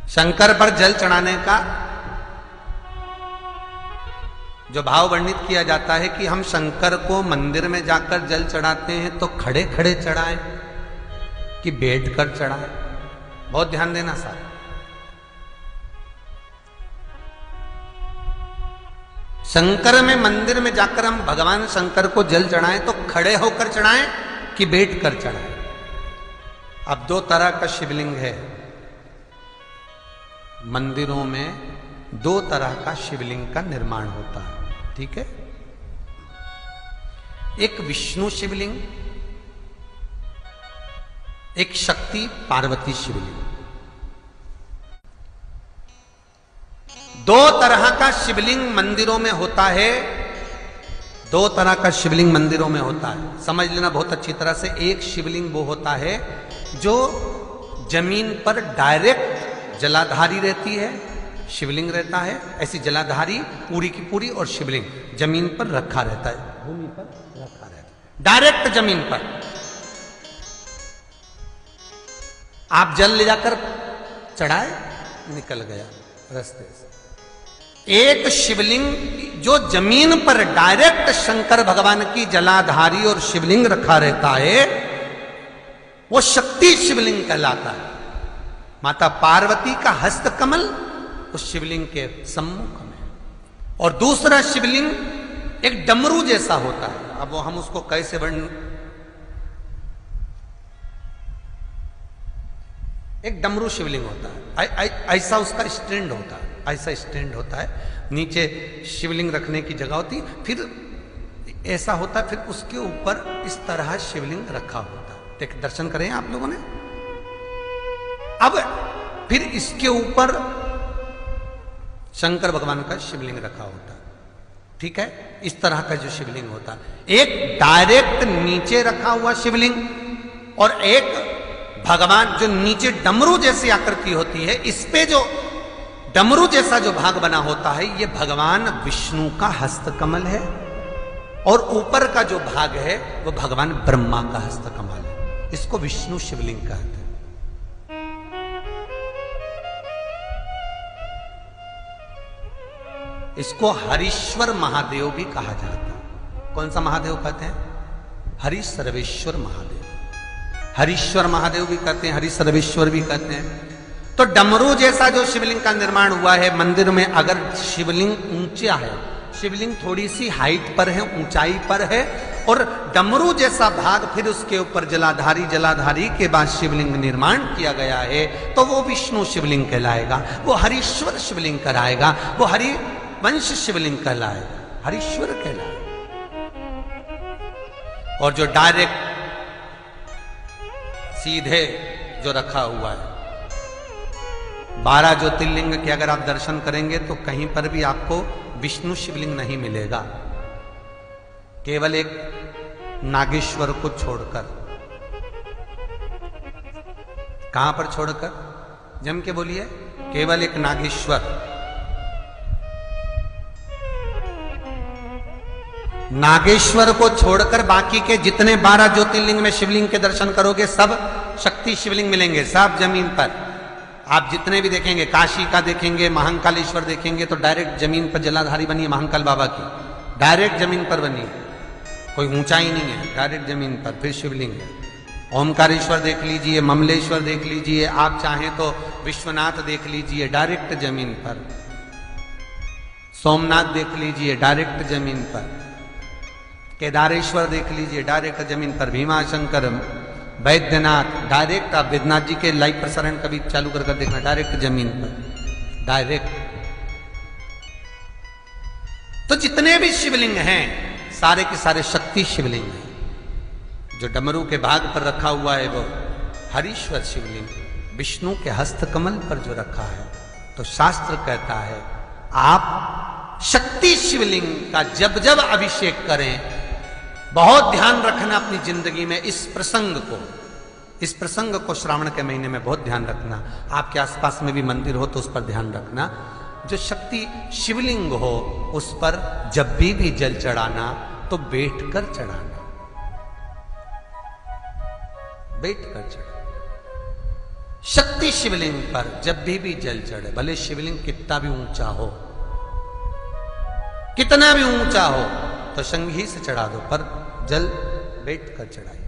शंकर पर जल चढ़ाने का जो भाव वर्णित किया जाता है कि हम शंकर को मंदिर में जाकर जल चढ़ाते हैं तो खड़े खड़े चढ़ाएं कि बैठकर चढ़ाएं। बहुत ध्यान देना साहब। शंकर में मंदिर में जाकर हम भगवान शंकर को जल चढ़ाएं तो खड़े होकर चढ़ाएं कि बैठकर चढ़ाएं। अब दो तरह का शिवलिंग है मंदिरों में, दो तरह का शिवलिंग का निर्माण होता है, ठीक है। एक विष्णु शिवलिंग, एक शक्ति पार्वती शिवलिंग। दो तरह का शिवलिंग मंदिरों में होता है, दो तरह का शिवलिंग मंदिरों में होता है, समझ लेना बहुत अच्छी तरह से। एक शिवलिंग वो होता है जो जमीन पर डायरेक्ट जलाधारी रहती है, शिवलिंग रहता है, ऐसी जलाधारी पूरी की पूरी, और शिवलिंग जमीन पर रखा रहता है, भूमि पर रखा रहता है, डायरेक्ट जमीन पर। आप जल ले जाकर चढ़ाए, निकल गया रास्ते से। एक शिवलिंग जो जमीन पर डायरेक्ट शंकर भगवान की जलाधारी और शिवलिंग रखा रहता है, वो शक्ति शिवलिंग कहलाता है। माता पार्वती का हस्त कमल उस शिवलिंग के सम्मुख में, और दूसरा शिवलिंग एक डमरू जैसा होता है। अब वो हम उसको कैसे वर्णन, एक डमरू शिवलिंग होता है, ऐसा उसका स्टैंड होता है, ऐसा स्टैंड होता है, नीचे शिवलिंग रखने की जगह होती, फिर ऐसा होता है, फिर उसके ऊपर इस तरह शिवलिंग रखा होता है। देख, दर्शन करें आप लोगों ने। अब फिर इसके ऊपर शंकर भगवान का शिवलिंग रखा होता है, ठीक है। इस तरह का जो शिवलिंग होता है, एक डायरेक्ट नीचे रखा हुआ शिवलिंग, और एक भगवान जो नीचे डमरू जैसी आकृति होती है, इस पे जो डमरू जैसा जो भाग बना होता है, ये भगवान विष्णु का हस्तकमल है, और ऊपर का जो भाग है वो भगवान ब्रह्मा का हस्तकमल है। इसको विष्णु शिवलिंग कहते हैं। इसको हरीश्वर महादेव भी कहा जाता है। कौन सा महादेव कहते हैं? हरि सर्वेश्वर महादेव। हरीश्वर महादेव भी कहते हैं, हरि सर्वेश्वर भी कहते हैं। तो डमरू जैसा जो शिवलिंग का निर्माण हुआ है मंदिर में, अगर शिवलिंग ऊंचा है, शिवलिंग थोड़ी सी हाइट पर है, ऊंचाई पर है, और डमरू जैसा भाग फिर उसके ऊपर जलाधारी के बाद शिवलिंग निर्माण किया गया है, तो वो विष्णु शिवलिंग कहलाएगा, वो हरीश्वर शिवलिंग कहलाएगा, वो हरिवंश शिवलिंग कहलाएगा, हरीश्वर कहलाएगा। और जो डायरेक्ट सीधे जो रखा हुआ है, 12 ज्योतिर्लिंग के अगर आप दर्शन करेंगे तो कहीं पर भी आपको विष्णु शिवलिंग नहीं मिलेगा, केवल एक नागेश्वर को छोड़कर। कहां पर छोड़कर? जम के बोलिए। केवल एक नागेश्वर, नागेश्वर को छोड़कर बाकी के जितने 12 ज्योतिर्लिंग में शिवलिंग के दर्शन करोगे सब शक्ति शिवलिंग मिलेंगे, सब जमीन पर। आप जितने भी देखेंगे, काशी का देखेंगे, महाकालेश्वर देखेंगे, तो डायरेक्ट जमीन पर जलाधारी बनी है महाकाल बाबा की, डायरेक्ट जमीन पर बनी है, कोई ऊंचाई नहीं है, डायरेक्ट जमीन पर फिर शिवलिंग है। ओमकारेश्वर देख लीजिए, ममलेश्वर देख लीजिए, आप चाहें तो विश्वनाथ देख लीजिए, डायरेक्ट जमीन पर। सोमनाथ देख लीजिए, डायरेक्ट जमीन पर। केदारेश्वर देख लीजिए, डायरेक्ट जमीन पर। भीमाशंकर, वैद्यनाथ, डायरेक्ट। आप वैद्यनाथ जी के लाइव प्रसारण कभी चालू कर देखना, डायरेक्ट जमीन पर, डायरेक्ट। तो जितने भी शिवलिंग हैं सारे के सारे शक्ति शिवलिंग हैं। जो डमरू के भाग पर रखा हुआ है वो हरीश्वर शिवलिंग, विष्णु के हस्तकमल पर जो रखा है, तो शास्त्र कहता है आप शक्ति शिवलिंग का जब जब अभिषेक करें, बहुत ध्यान रखना अपनी जिंदगी में इस प्रसंग को श्रावण के महीने में बहुत ध्यान रखना। आपके आसपास में भी मंदिर हो तो उस पर ध्यान रखना। जो शक्ति शिवलिंग हो उस पर जब भी जल चढ़ाना तो बैठकर चढ़ाना, बैठकर चढ़ाना। शक्ति शिवलिंग पर जब भी जल चढ़े, भले शिवलिंग कितना भी ऊंचा हो, कितना भी ऊंचा हो, तो संघी से चढ़ा दो, पर जल बैठ कर चढ़ाइए।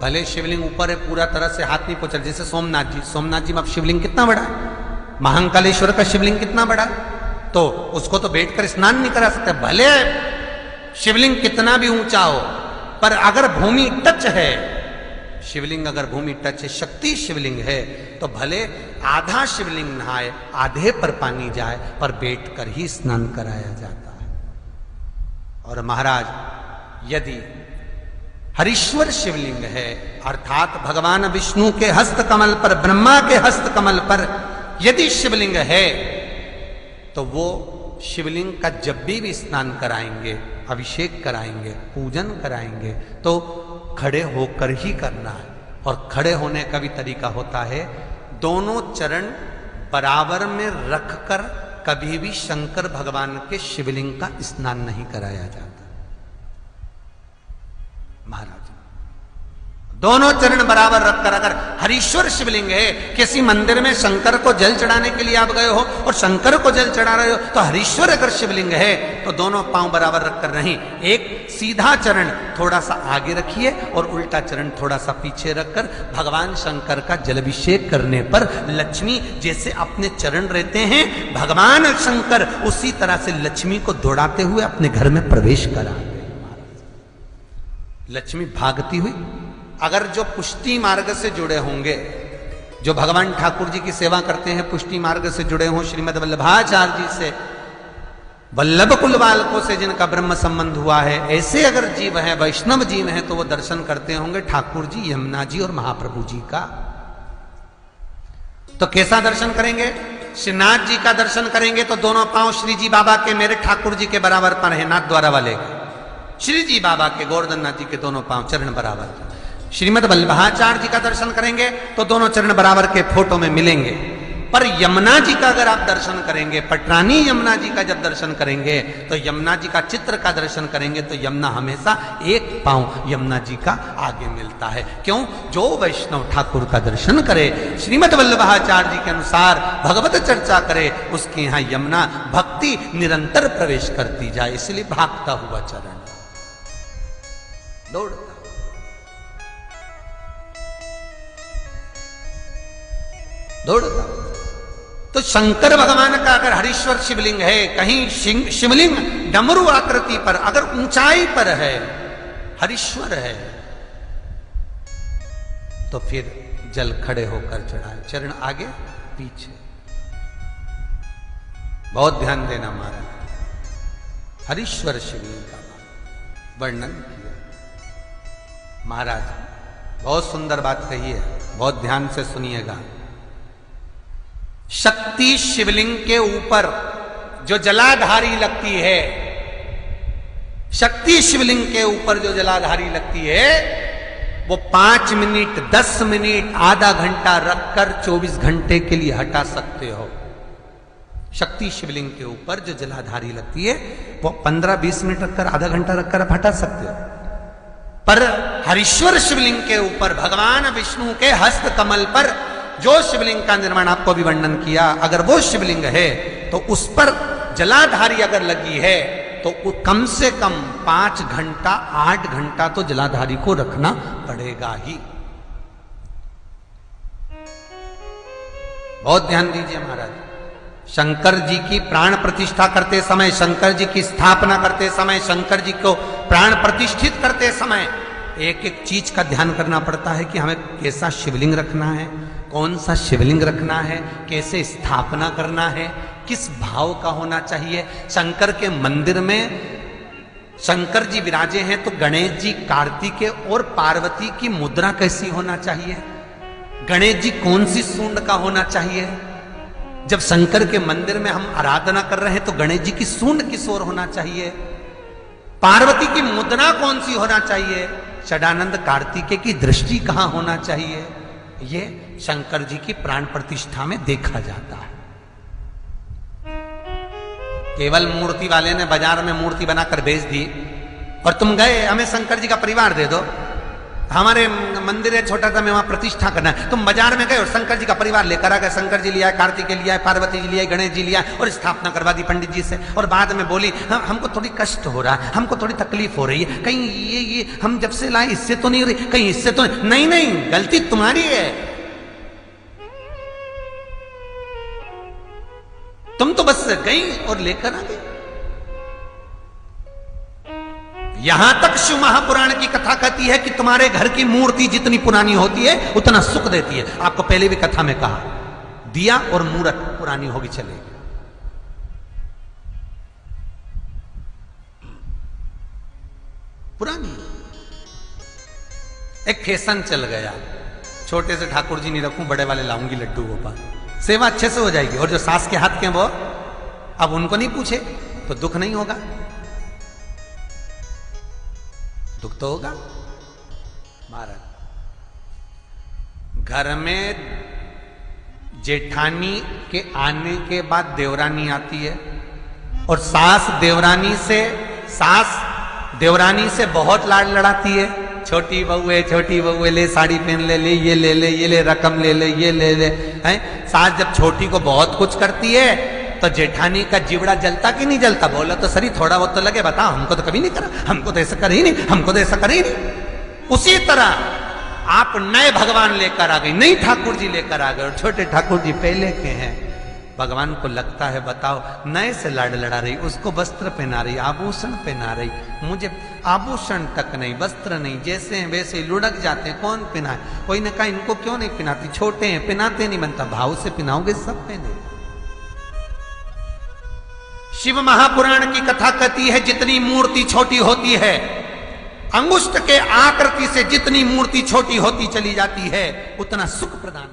भले शिवलिंग ऊपर है, पूरा तरह से हाथ नहीं पहुंचा, जैसे सोमनाथ जी में अब शिवलिंग कितना बड़ा है, महाकालेश्वर का शिवलिंग कितना बड़ा, तो उसको तो बैठकर स्नान नहीं करा सकते। भले शिवलिंग कितना भी ऊंचा हो, पर अगर भूमि टच है, शिवलिंग अगर भूमि टच है, शक्ति शिवलिंग है, तो भले आधा शिवलिंग नहाए, आधे पर पानी जाए, पर बैठकर ही स्नान कराया जाता है। और महाराज यदि हरीश्वर शिवलिंग है, अर्थात भगवान विष्णु के हस्त कमल पर, ब्रह्मा के हस्त कमल पर यदि शिवलिंग है, तो वो शिवलिंग का जब भी स्नान कराएंगे, अभिषेक कराएंगे, पूजन कराएंगे, तो खड़े होकर ही करना है। और खड़े होने का भी तरीका होता है, दोनों चरण बराबर में रखकर कभी भी शंकर भगवान के शिवलिंग का स्नान नहीं कराया जाता। महाराज दोनों चरण बराबर रखकर, अगर हरीश्वर शिवलिंग है, किसी मंदिर में शंकर को जल चढ़ाने के लिए आप गए हो और शंकर को जल चढ़ा रहे हो, तो हरीश्वर अगर शिवलिंग है तो दोनों पांव बराबर रखकर नहीं, एक सीधा चरण थोड़ा सा आगे रखिए और उल्टा चरण थोड़ा सा पीछे रखकर भगवान शंकर का जलाभिषेक करने पर लक्ष्मी जैसे अपने चरण रहते हैं, भगवान शंकर उसी तरह से लक्ष्मी को दौड़ाते हुए अपने घर में प्रवेश करा। लक्ष्मी भागती हुई, अगर जो पुष्टि मार्ग से जुड़े होंगे, जो भगवान ठाकुर जी की सेवा करते हैं, पुष्टि मार्ग से जुड़े हों, श्रीमद वल्लभाचार्य जी से, वल्लभ कुल बालकों से जिनका ब्रह्म संबंध हुआ है, ऐसे अगर जीव हैं, वैष्णव जीव हैं, तो वो दर्शन करते होंगे ठाकुर जी, यमुना जी और महाप्रभु जी का। तो कैसा दर्शन करेंगे? श्रीनाथ जी का दर्शन करेंगे तो दोनों पांव श्री जी बाबा के, मेरे ठाकुर जी के बराबर पर है, नाथ द्वारा वाले श्री जी बाबा के, गोवर्धन नाथ जी के दोनों पांव चरण बराबर। श्रीमद वल्लभाचार्य जी का दर्शन करेंगे तो दोनों चरण बराबर के फोटो में मिलेंगे। पर यमुना जी का अगर आप दर्शन करेंगे, पटरानी यमुना जी का जब दर्शन करेंगे, तो यमुना जी का चित्र का दर्शन करेंगे, तो यमुना हमेशा एक पांव यमुना जी का आगे मिलता है। क्यों? जो वैष्णव ठाकुर का दर्शन करे, श्रीमद वल्लभाचार्य जी के अनुसार भगवत चर्चा करे, उसके यहाँ यमुना भक्ति निरंतर प्रवेश करती जाए, इसलिए भागता हुआ चरण, दौड़ता दौड़ता। तो शंकर भगवान का अगर हरीश्वर शिवलिंग है, कहीं शिवलिंग डमरू आकृति पर, अगर ऊंचाई पर है, हरीश्वर है, तो फिर जल खड़े होकर चढ़ाए, चरण आगे पीछे। बहुत ध्यान देना महाराज, हरीश्वर शिवलिंग का वर्णन किया महाराज, बहुत सुंदर बात कही है, बहुत ध्यान से सुनिएगा। शक्ति शिवलिंग के ऊपर जो जलाधारी लगती है, शक्ति शिवलिंग के ऊपर जो जलाधारी लगती है, वो 5 मिनट, 10 मिनट, आधा घंटा रखकर 24 घंटे के लिए हटा सकते हो। शक्ति शिवलिंग के ऊपर जो जलाधारी लगती है, वो 15-20 मिनट रखकर, आधा घंटा रखकर आप हटा सकते हो। पर हरीश्वर शिवलिंग के ऊपर, भगवान विष्णु के हस्त कमल पर जो शिवलिंग का निर्माण आपको भी वर्णन किया, अगर वो शिवलिंग है तो उस पर जलाधारी अगर लगी है, तो कम से कम 5 घंटा, 8 घंटा तो जलाधारी को रखना पड़ेगा ही। बहुत ध्यान दीजिए महाराज। शंकर जी की प्राण प्रतिष्ठा करते समय, शंकर जी की स्थापना करते समय, शंकर जी को प्राण प्रतिष्ठित करते समय एक एक चीज का ध्यान करना पड़ता है कि हमें कैसा शिवलिंग रखना है, कौन सा शिवलिंग रखना है, कैसे स्थापना करना है, किस भाव का होना चाहिए। शंकर के मंदिर में शंकर जी विराजे हैं, तो गणेश जी, कार्तिकेय और पार्वती की मुद्रा कैसी होना चाहिए, गणेश जी कौन सी सूंड का होना चाहिए। जब शंकर के मंदिर में हम आराधना कर रहे हैं तो गणेश जी की सूंड किस ओर होना चाहिए, पार्वती की मुद्रा कौन सी होना चाहिए, षडानंद कार्तिकेय की दृष्टि कहां होना चाहिए, ये शंकर जी की प्राण प्रतिष्ठा में देखा जाता है। केवल मूर्ति वाले ने बाजार में मूर्ति बनाकर बेच दी और तुम गए हमें शंकर जी का परिवार दे दो, हमारे मंदिर है छोटा सा, मैं वहां प्रतिष्ठा करना है। तुम बाजार में गए और शंकर जी का परिवार लेकर आ गए, शंकर जी लिया, कार्तिक लिया, पार्वती जी लिया, गणेश जी लिया और स्थापना करवा दी पंडित जी से। और बाद में बोली हमको थोड़ी कष्ट हो रहा है, हमको थोड़ी तकलीफ हो रही है, कहीं ये हम जब से लाए इससे तो नहीं हो रही, कहीं इससे तो नहीं। नहीं, गलती तुम्हारी है। तुम तो बस गई और लेकर आ गई। यहां तक शिव महापुराण की कथा कहती है कि तुम्हारे घर की मूर्ति जितनी पुरानी होती है उतना सुख देती है। आपको पहले भी कथा में कहा, दिया और मूर्त पुरानी होगी चलेगी। पुरानी एक फैशन चल गया, छोटे से ठाकुर जी नहीं रखूं, बड़े वाले लाऊंगी लड्डू गोपाल, सेवा अच्छे से हो जाएगी। और जो सास के हाथ के वो अब उनको नहीं पूछे तो दुख नहीं होगा, दुख तो होगा। महाराज घर में जेठानी के आने के बाद देवरानी आती है और सास देवरानी से बहुत लाड लड़ाती है। छोटी बहू है, ले साड़ी पहन ले, ये ले रकम ले, ये ले हैं। सास जब छोटी को बहुत कुछ करती है तो जेठानी का जीवड़ा जलता कि नहीं जलता? बोला तो सही, थोड़ा बहुत तो लगे, बताओ हमको तो कभी नहीं करा, हमको तो ऐसा करे ही नहीं, हमको तो ऐसा करे ही नहीं। उसी तरह आप नए भगवान लेकर आ गए, नई ठाकुर जी लेकर आ गए और छोटे ठाकुर जी पहले के हैं। भगवान को लगता है बताओ नए से लाड लड़ा रही, उसको वस्त्र पहना रही, आभूषण पहना रही, मुझे आभूषण तक नहीं, वस्त्र नहीं, जैसे हैं वैसे लुढ़क जाते हैं, कौन पहनाए? कोई ने कहा इनको क्यों नहीं पहनाती, छोटे हैं पहनाते नहीं बनता, भाव से पहनाओगे सब पहने। शिव महापुराण की कथा कहती है जितनी मूर्ति छोटी होती है, अंगुष्ठ के आकृति से जितनी मूर्ति छोटी होती चली जाती है, उतना सुख प्रदान